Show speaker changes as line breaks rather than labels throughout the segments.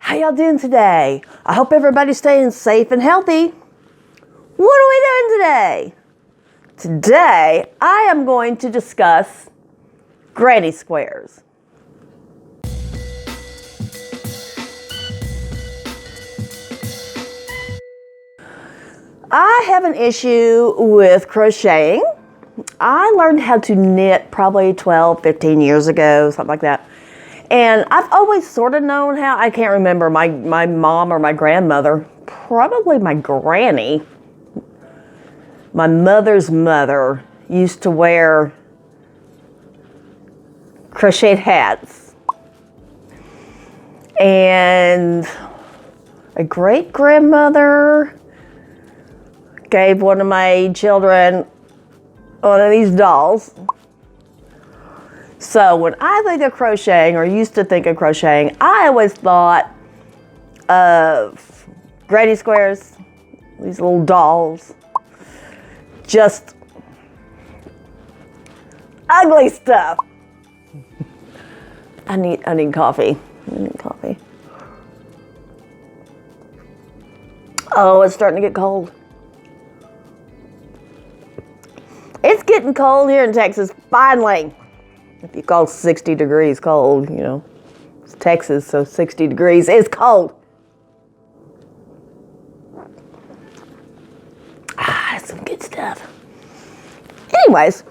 How y'all doing today? I hope everybody's staying safe and healthy. What are we doing today? Today, I am going to discuss Granny Squares. I have an issue with crocheting. I learned how to knit probably 12, 15 years ago, something like that. And I've always sort of known how. I can't remember my mom or my grandmother, probably my granny. My mother's mother used to wear crocheted hats. And a great-grandmother gave one of my children one of these dolls. So when I think of crocheting, or used to think of crocheting, I always thought of Granny Squares, these little dolls, just ugly stuff. I need coffee. I need coffee. Oh, it's starting to get cold. It's getting cold here in Texas, finally. If you call 60 degrees cold, you know, it's Texas, so 60 degrees is cold. That's some good stuff. Anyways,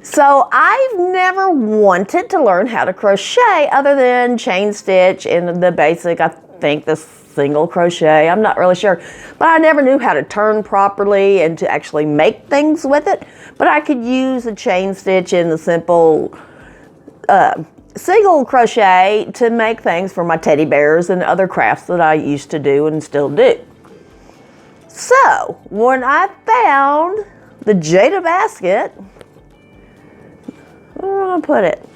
so I've never wanted to learn how to crochet other than chain stitch and the basic, I think the single crochet, I'm not really sure. But I never knew how to turn properly and to actually make things with it. But I could use a chain stitch and the simple single crochet to make things for my teddy bears and other crafts that I used to do and still do. So when I found the Jada basket, where am I gonna put it?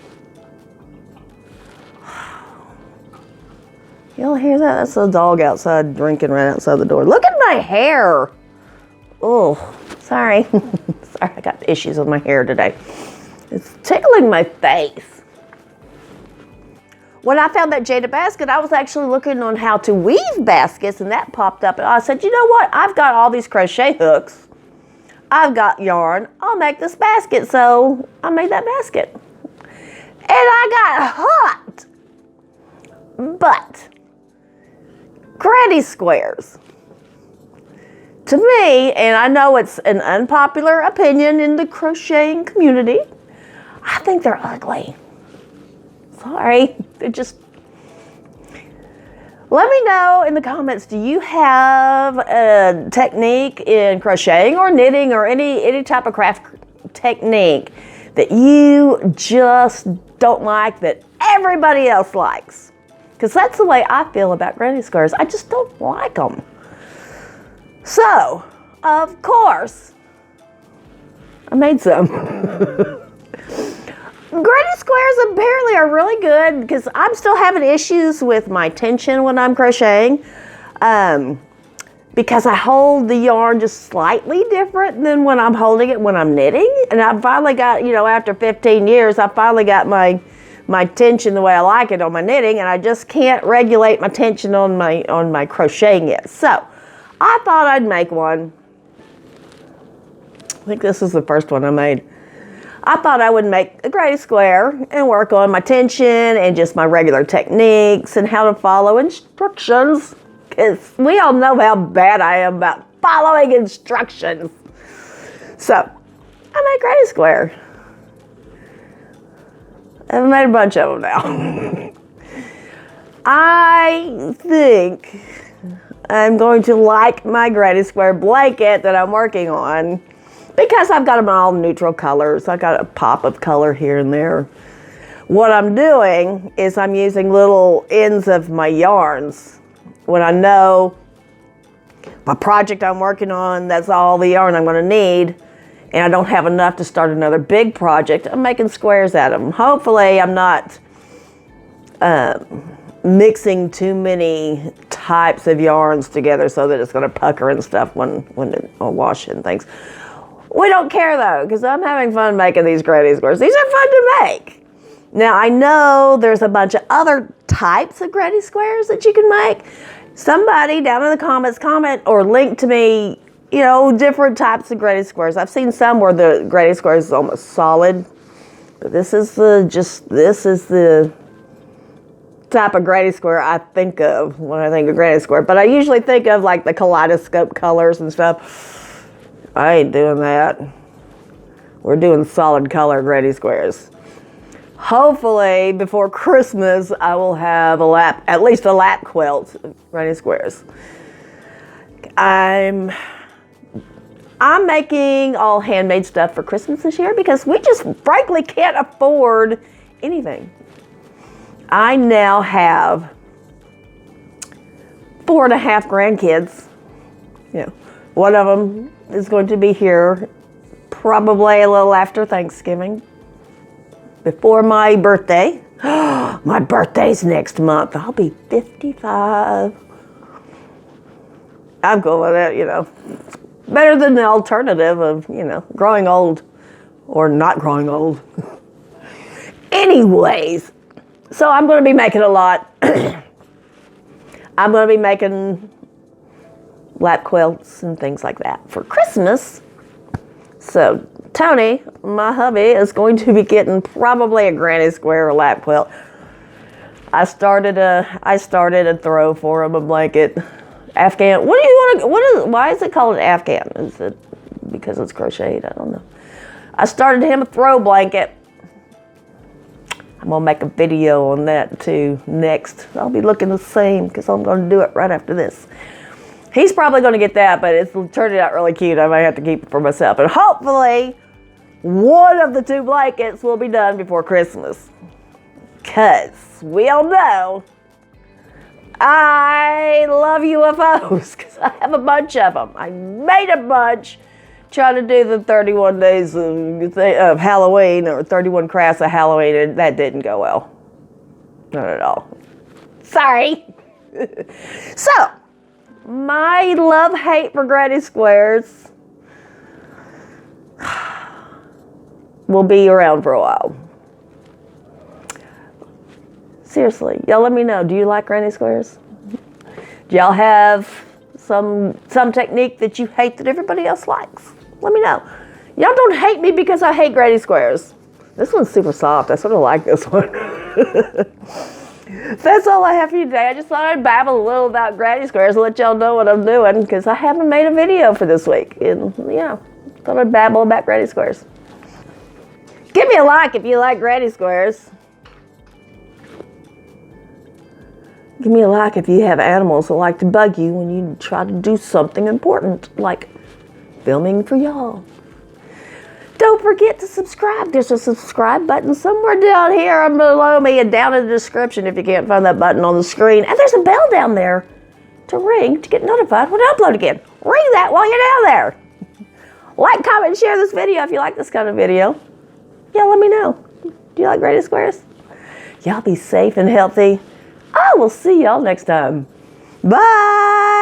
Y'all hear that? That's a dog outside drinking right outside the door. Look at my hair. Oh, sorry. Sorry, I got issues with my hair today. It's tickling my face. When I found that Jada basket, I was actually looking on how to weave baskets, and that popped up. And I said, you know what? I've got all these crochet hooks. I've got yarn. I'll make this basket. So I made that basket. And I got hooked. But Granny Squares, to me, and I know it's an unpopular opinion in the crocheting community, I think they're ugly. Sorry, they're just... Let me know in the comments, do you have a technique in crocheting or knitting or any type of craft technique that you just don't like that everybody else likes? Because that's the way I feel about Granny Squares. I just don't like them. So, of course, I made some. Granny Squares apparently are really good because I'm still having issues with my tension when I'm crocheting. Because I hold the yarn just slightly different than when I'm holding it when I'm knitting. And I finally got, you know, after 15 years, I finally got my tension the way I like it on my knitting, and I just can't regulate my tension on my crocheting yet. So I thought I'd make one. I think this is the first one I made. I thought I would make a Granny Square and work on my tension and just my regular techniques and how to follow instructions, because we all know how bad I am about following instructions. So I made Granny Square. I've made a bunch of them now. I think I'm going to like my Granny Square blanket that I'm working on because I've got them in all neutral colors. I got a pop of color here and there. What I'm doing is I'm using little ends of my yarns. When I know my project I'm working on, that's all the yarn I'm going to need, and I don't have enough to start another big project, I'm making squares out of them. Hopefully I'm not mixing too many types of yarns together so that it's going to pucker and stuff when I wash and things. We don't care though, because I'm having fun making these Granny Squares. These are fun to make. Now I know there's a bunch of other types of Granny Squares that you can make, somebody down in the comments comment or link to me, you know, different types of Granny Squares. I've seen some where the Granny Squares is almost solid, but this is the type of Granny Square I think of when I think of Granny Square. But I usually think of like the kaleidoscope colors and stuff. I ain't doing that. We're doing solid color Granny Squares. Hopefully before Christmas I will have at least a lap quilt of Granny Squares. I'm making all handmade stuff for Christmas this year because we just frankly can't afford anything. I now have 4.5 grandkids. You know, one of them is going to be here probably a little after Thanksgiving, before my birthday. My birthday's next month. I'll be 55. I'm cool with it, you know. Better than the alternative of, you know, growing old or not growing old. Anyways, so I'm going to be making a lot. I'm going to be making lap quilts and things like that for Christmas. So Tony, my hubby, is going to be getting probably a Granny Square lap quilt. I started a throw for him, a blanket. Afghan. What do you want to? Why is it called an Afghan? Is it because it's crocheted? I don't know. I started him a throw blanket. I'm gonna make a video on that too next. I'll be looking the same because I'm gonna do it right after this. He's probably gonna get that, but it's turning out really cute. I might have to keep it for myself, and hopefully one of the 2 blankets will be done before Christmas. Cause we all know I love UFOs because I have a bunch of them. I made a bunch trying to do the 31 days of Halloween or 31 crafts of Halloween, and that didn't go well. Not at all. Sorry. So, my love-hate for Granny Squares will be around for a while. Seriously, y'all let me know. Do you like Granny Squares? Do y'all have some technique that you hate that everybody else likes? Let me know. Y'all don't hate me because I hate Granny Squares. This one's super soft. I sort of like this one. That's all I have for you today. I just thought I'd babble a little about Granny Squares and let y'all know what I'm doing because I haven't made a video for this week. And yeah, thought I'd babble about Granny Squares. Give me a like if you like Granny Squares. Give me a like if you have animals that like to bug you when you try to do something important, like filming for y'all. Don't forget to subscribe. There's a subscribe button somewhere down here or below me and down in the description if you can't find that button on the screen. And there's a bell down there to ring to get notified when I upload again. Ring that while you're down there. Like, comment, share this video if you like this kind of video. Yeah, let me know. Do you like Granny Squares? Y'all be safe and healthy. I will see y'all next time. Bye!